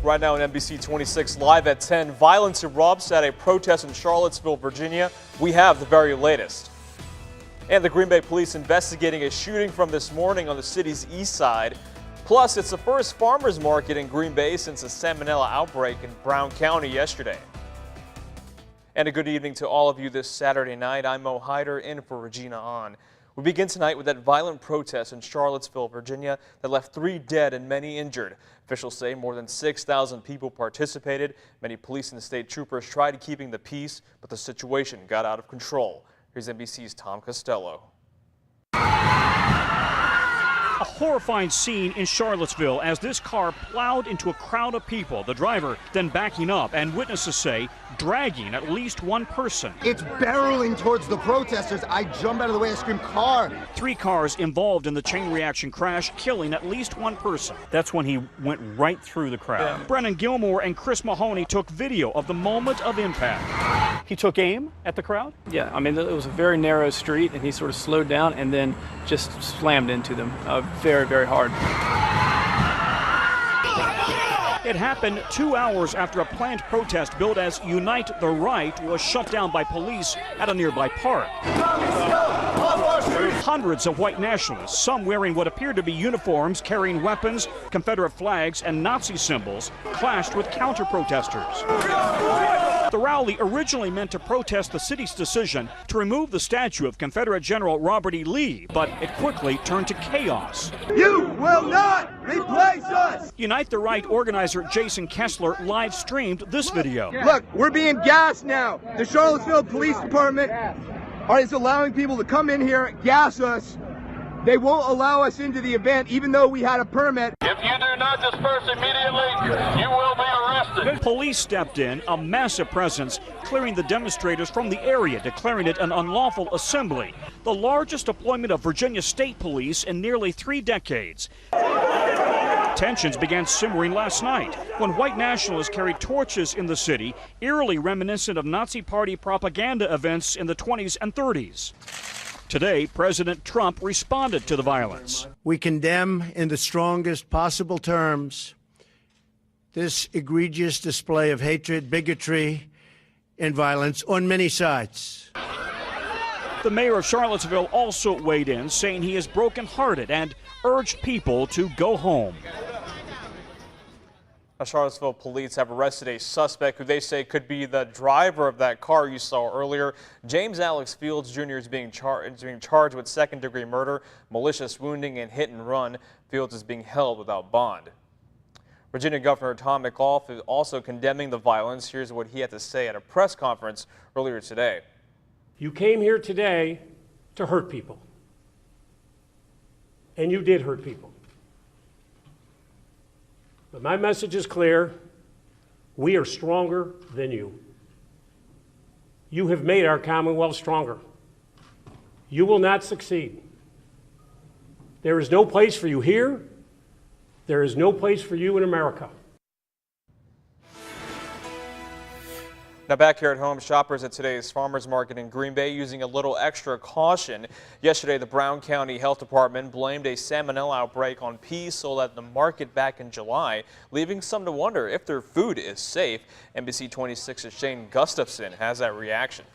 Right now on NBC 26 live at 10, violence erupts at a protest in Charlottesville, Virginia. We have the very latest. And the Green Bay police investigating a shooting from this morning on the city's east side. Plus, it's the first farmers market in Green Bay since a salmonella outbreak in Brown County yesterday. And a good evening to all of you this Saturday night. I'm Mo Hyder in for Regina On. We begin tonight with that violent protest in Charlottesville, Virginia that left 3 dead and many injured. Officials say more than 6,000 people participated. Many police and state troopers tried keeping the peace, but the situation got out of control. Here's NBC's Tom Costello. A horrifying scene in Charlottesville as this car plowed into a crowd of people. The driver then backing up, and witnesses say dragging at least one person. It's barreling towards the protesters. I jump out of the way, I scream, car. 3 cars involved in the chain reaction crash, killing at least one person. That's when he went right through the crowd. Yeah. Brennan Gilmore and Chris Mahoney took video of the moment of impact. He took aim at the crowd? Yeah, I mean, it was a very narrow street, and he sort of slowed down and then just slammed into them very, very hard. It happened 2 hours after a planned protest billed as Unite the Right was shut down by police at a nearby park. Hundreds of white nationalists, some wearing what appeared to be uniforms, carrying weapons, Confederate flags, and Nazi symbols, clashed with counter-protesters. The rally originally meant to protest the city's decision to remove the statue of Confederate General Robert E. Lee, but it quickly turned to chaos. You will not replace us! Unite the Right organizer Jason Kessler live-streamed this video. Look, we're being gassed now. The Charlottesville Police Department is allowing people to come in here, gas us. They won't allow us into the event, even though we had a permit. If you do not disperse immediately, you will be arrested. Police stepped in, a massive presence, clearing the demonstrators from the area, declaring it an unlawful assembly, the largest deployment of Virginia State Police in nearly 3 decades. Tensions began simmering last night when white nationalists carried torches in the city, eerily reminiscent of Nazi Party propaganda events in the 20s and 30s. Today, President Trump responded to the violence. We condemn in the strongest possible terms this egregious display of hatred, bigotry, and violence on many sides. The mayor of Charlottesville also weighed in, saying he is brokenhearted and urged people to go home. Charlottesville police have arrested a suspect who they say could be the driver of that car you saw earlier. James Alex Fields Jr. is being charged with second-degree murder, malicious wounding, and hit and run. Fields is being held without bond. Virginia Governor Tom McAuliffe is also condemning the violence. Here's what he had to say at a press conference earlier today. You came here today to hurt people, and you did hurt people. But my message is clear. We are stronger than you. You have made our Commonwealth stronger. You will not succeed. There is no place for you here. There is no place for you in America. Now back here at home, shoppers at today's farmers market in Green Bay using a little extra caution. Yesterday, the Brown County Health Department blamed a salmonella outbreak on peas sold at the market back in July, leaving some to wonder if their food is safe. NBC 26's Shane Gustafson has that reaction.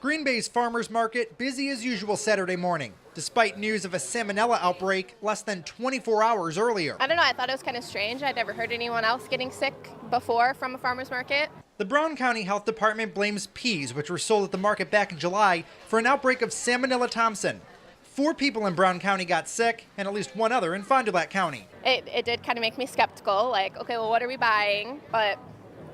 Green Bay's farmers market busy as usual Saturday morning, despite news of a salmonella outbreak less than 24 hours earlier. I don't know, I thought it was kind of strange. I'd never heard anyone else getting sick before from a farmer's market. The Brown County Health Department blames peas, which were sold at the market back in July, for an outbreak of Salmonella Thompson. 4 people in Brown County got sick, and at least 1 other in Fond du Lac County. It did kind of make me skeptical, like, okay, well, what are we buying? But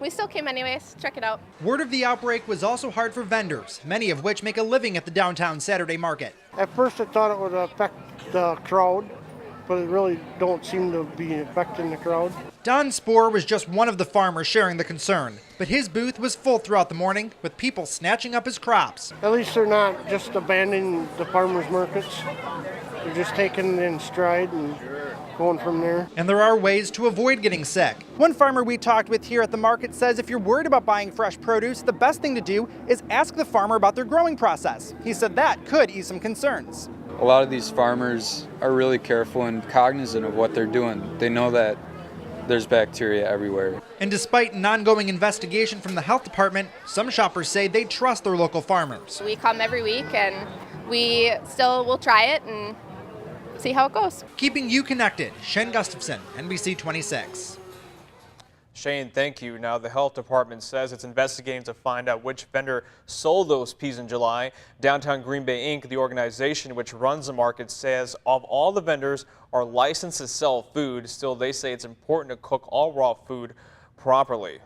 we still came anyways. Check it out. Word of the outbreak was also hard for vendors, many of which make a living at the downtown Saturday market. At first I thought it would affect the crowd, but it really don't seem to be affecting the crowd. Don Spohr was just one of the farmers sharing the concern, but his booth was full throughout the morning with people snatching up his crops. At least they're not just abandoning the farmers markets. They're just taking it in stride and going from there. And there are ways to avoid getting sick. One farmer we talked with here at the market says if you're worried about buying fresh produce, the best thing to do is ask the farmer about their growing process. He said that could ease some concerns. A lot of these farmers are really careful and cognizant of what they're doing. They know that there's bacteria everywhere. And despite an ongoing investigation from the health department, some shoppers say they trust their local farmers. We come every week and we still will try it and see how it goes. Keeping you connected, Shane Gustafson, NBC 26. Shane, thank you. Now, the health department says it's investigating to find out which vendor sold those peas in July. Downtown Green Bay Inc., the organization which runs the market, says of all the vendors are licensed to sell food. Still, they say it's important to cook all raw food properly.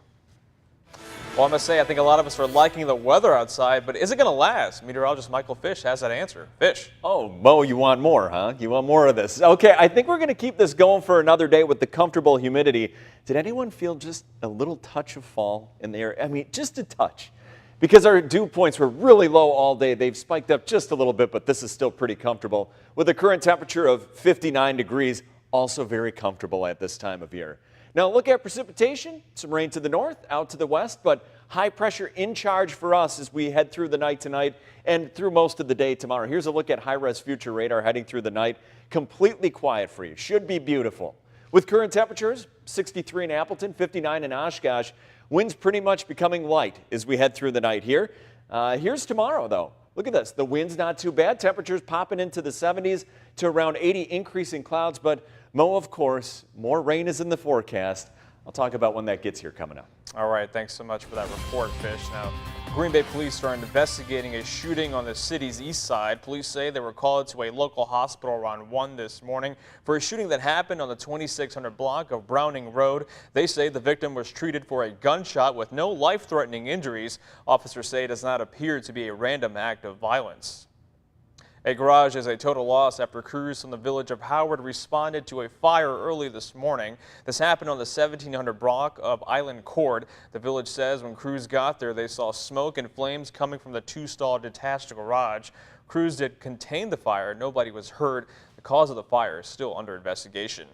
Well, I must say, I think a lot of us are liking the weather outside, but is it going to last? Meteorologist Michael Fish has that answer. Fish. Oh, Mo, you want more, huh? You want more of this. Okay, I think we're going to keep this going for another day with the comfortable humidity. Did anyone feel just a little touch of fall in the air? I mean, just a touch. Because our dew points were really low all day. They've spiked up just a little bit, but this is still pretty comfortable. With a current temperature of 59 degrees, also very comfortable at this time of year. Now look at precipitation, some rain to the north, out to the west, but high pressure in charge for us as we head through the night tonight and through most of the day tomorrow. Here's a look at high-res future radar heading through the night. Completely quiet for you. Should be beautiful. With current temperatures, 63 in Appleton, 59 in Oshkosh. Winds pretty much becoming light as we head through the night here. Here's tomorrow, though. Look at this. The wind's not too bad. Temperatures popping into the 70s to around 80, increasing clouds, but Mo, of course, more rain is in the forecast. I'll talk about when that gets here coming up. All right, thanks so much for that report, Fish. Now, Green Bay police are investigating a shooting on the city's east side. Police say they were called to a local hospital around 1 this morning for a shooting that happened on the 2600 block of Browning Road. They say the victim was treated for a gunshot with no life-threatening injuries. Officers say it does not appear to be a random act of violence. A garage is a total loss after crews from the village of Howard responded to a fire early this morning. This happened on the 1700 block of Island Court. The village says when crews got there, they saw smoke and flames coming from the two-stall detached garage. Crews did contain the fire. Nobody was hurt. The cause of the fire is still under investigation.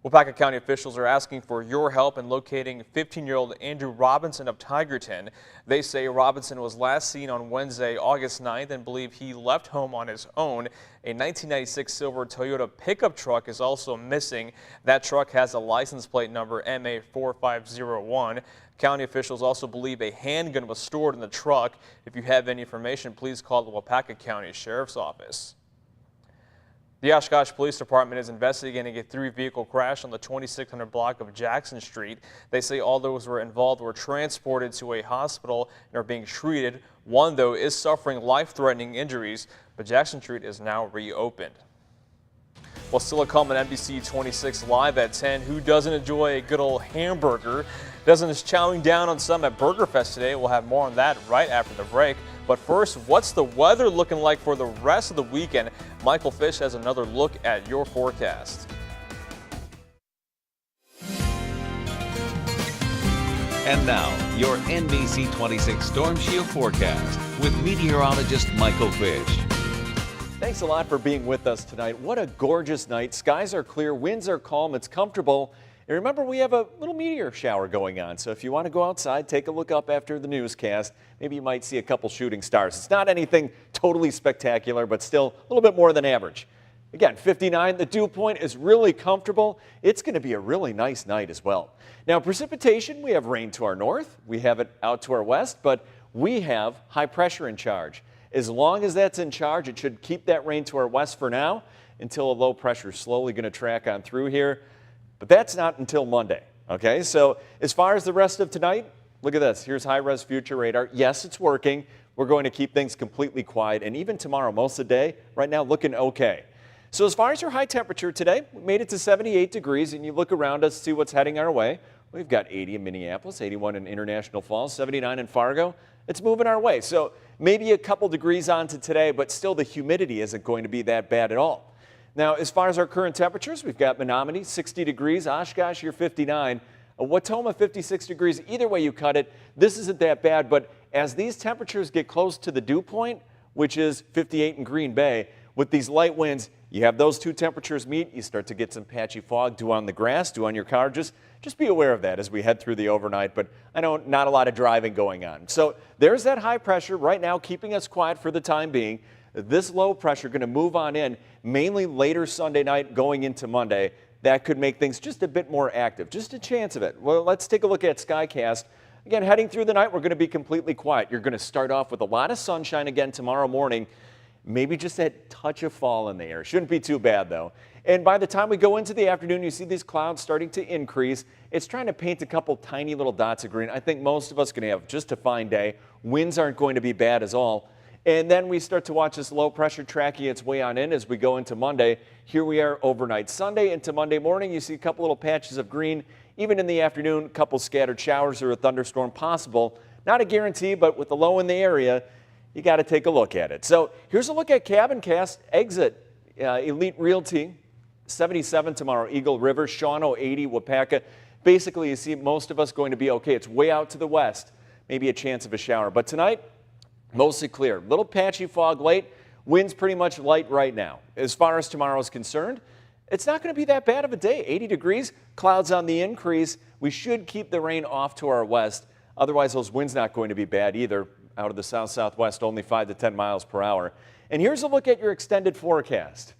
Waupaca County officials are asking for your help in locating 15-year-old Andrew Robinson of Tigerton. They say Robinson was last seen on Wednesday, August 9th, and believe he left home on his own. A 1996 silver Toyota pickup truck is also missing. That truck has a license plate number MA4501. County officials also believe a handgun was stored in the truck. If you have any information, please call the Waupaca County Sheriff's Office. The Oshkosh Police Department is investigating a three-vehicle crash on the 2600 block of Jackson Street. They say all those were involved were transported to a hospital and are being treated. One, though, is suffering life-threatening injuries, but Jackson Street is now reopened. Well, still to come on NBC 26 Live at 10. Who doesn't enjoy a good old hamburger? Doesn't is chowing down on some at Burger Fest today. We'll have more on that right after the break. But first, what's the weather looking like for the rest of the weekend? Michael Fish has another look at your forecast. And now, your NBC 26 Storm Shield forecast with meteorologist Michael Fish. Thanks a lot for being with us tonight. What a gorgeous night. Skies are clear, winds are calm, it's comfortable. And remember, we have a little meteor shower going on, so if you want to go outside, take a look up after the newscast. Maybe you might see a couple shooting stars. It's not anything totally spectacular, but still a little bit more than average. Again, 59, the dew point is really comfortable. It's going to be a really nice night as well. Now, precipitation, we have rain to our north, we have it out to our west, but we have high pressure in charge. As long as that's in charge, it should keep that rain to our west for now until a low pressure is slowly going to track on through here. But that's not until Monday, okay? So as far as the rest of tonight, look at this. Here's high-res future radar. Yes, it's working. We're going to keep things completely quiet. And even tomorrow, most of the day, right now, looking okay. So as far as your high temperature today, we made it to 78 degrees. And you look around us, see what's heading our way. We've got 80 in Minneapolis, 81 in International Falls, 79 in Fargo. It's moving our way. So maybe a couple degrees onto today, but still the humidity isn't going to be that bad at all. Now, as far as our current temperatures, we've got Menominee, 60 degrees, Oshkosh, you're 59, Watoma, 56 degrees. Either way you cut it, this isn't that bad, but as these temperatures get close to the dew point, which is 58 in Green Bay, with these light winds, you have those two temperatures meet, you start to get some patchy fog, dew on the grass, dew on your car. Just be aware of that as we head through the overnight, but I know not a lot of driving going on. So there's that high pressure right now keeping us quiet for the time being. This low pressure going to move on in mainly later Sunday night going into Monday. that could make things just a bit more active, just a chance of it. Well, let's take a look at Skycast. Again, heading through the night, we're going to be completely quiet. You're going to start off with a lot of sunshine again tomorrow morning. Maybe just that touch of fall in the air. Shouldn't be too bad, though. And by the time we go into the afternoon, you see these clouds starting to increase. It's trying to paint a couple tiny little dots of green. I think most of us are going to have just a fine day. Winds aren't going to be bad at all. And then we start to watch this low pressure tracking its way on in as we go into Monday. Here we are overnight Sunday into Monday morning. You see a couple little patches of green. Even in the afternoon, a couple scattered showers or a thunderstorm possible. Not a guarantee, but with the low in the area, you got to take a look at it. So here's a look at Cabin Cast exit. Elite Realty, 77 tomorrow, Eagle River, Shawano 80, Wapaka. Basically, you see most of us going to be okay. It's way out to the west, maybe a chance of a shower. But tonight, mostly clear. Little patchy fog late. Winds pretty much light right now. As far as tomorrow is concerned, it's not going to be that bad of a day. 80 degrees, clouds on the increase. We should keep the rain off to our west. Otherwise, those winds not going to be bad either. Out of the south-southwest, only 5 to 10 miles per hour. And here's a look at your extended forecast.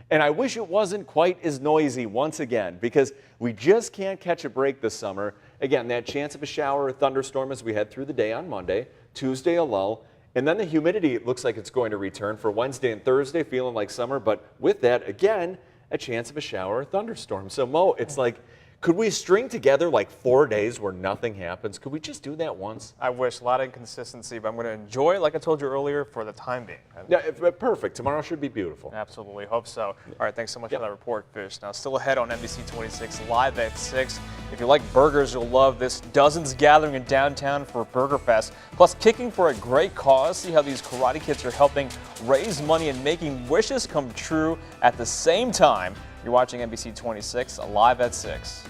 And I wish it wasn't quite as noisy once again, because we just can't catch a break this summer. Again, that chance of a shower or thunderstorm as we head through the day on Monday. Tuesday, a lull. And then the humidity, it looks like it's going to return for Wednesday and Thursday, feeling like summer. But with that, again, a chance of a shower or thunderstorm. So, Mo, it's like, could we string together like 4 days where nothing happens? Could we just do that once? I wish. A lot of inconsistency, but I'm going to enjoy it, like I told you earlier, for the time being. Yeah, perfect. Tomorrow should be beautiful. Absolutely. Hope so. All right, thanks so much for that report, Fish. Now, still ahead on NBC 26, live at 6. If you like burgers, you'll love this. Dozens gathering in downtown for Burger Fest, plus kicking for a great cause. See how these karate kids are helping raise money and making wishes come true at the same time. You're watching NBC 26, live at 6.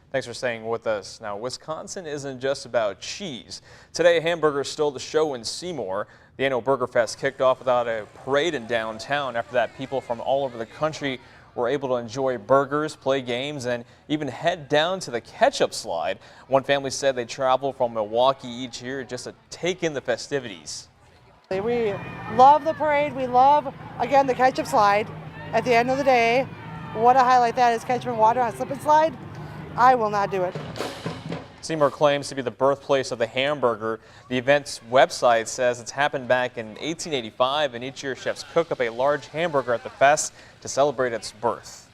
Thanks for staying with us. Now, Wisconsin isn't just about cheese. Today, hamburgers stole the show in Seymour. The annual Burger Fest kicked off without a parade in downtown. After that, people from all over the country were able to enjoy burgers, play games, and even head down to the ketchup slide. One family said they travel from Milwaukee each year just to take in the festivities. We love the parade. We love, again, the ketchup slide. At the end of the day, what a highlight that is, ketchup and water on a slip and slide. I will not do it. Seymour claims to be the birthplace of the hamburger. The event's website says it's happened back in 1885, and each year chefs cook up a large hamburger at the fest to celebrate its birth.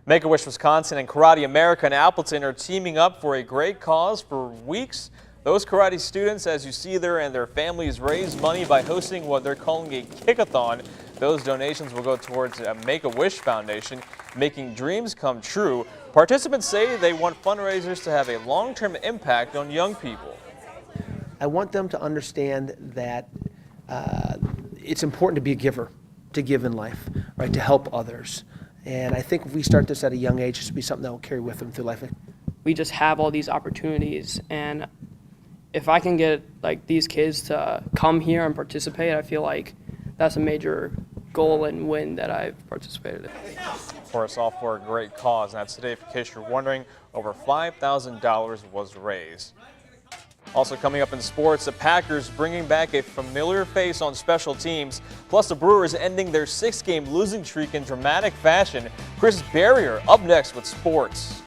Make-A-Wish Wisconsin and Karate America in Appleton are teaming up for a great cause for weeks. Those karate students, as you see there, and their families raise money by hosting what they're calling a kick-a-thon. Those donations will go towards a Make-A-Wish Foundation, making dreams come true. Participants say they want fundraisers to have a long-term impact on young people. I want them to understand that it's important to be a giver, to give in life, right, to help others. And I think if we start this at a young age, this will be something that will carry with them through life. We just have all these opportunities, and if I can get like these kids to come here and participate, I feel like that's a major goal and win that I've participated in. Of course, all for a great cause. And that's today, in case you're wondering, over $5,000 was raised. Also coming up in sports, the Packers bringing back a familiar face on special teams. Plus, the Brewers ending their 6-game losing streak in dramatic fashion. Chris Barrier up next with sports.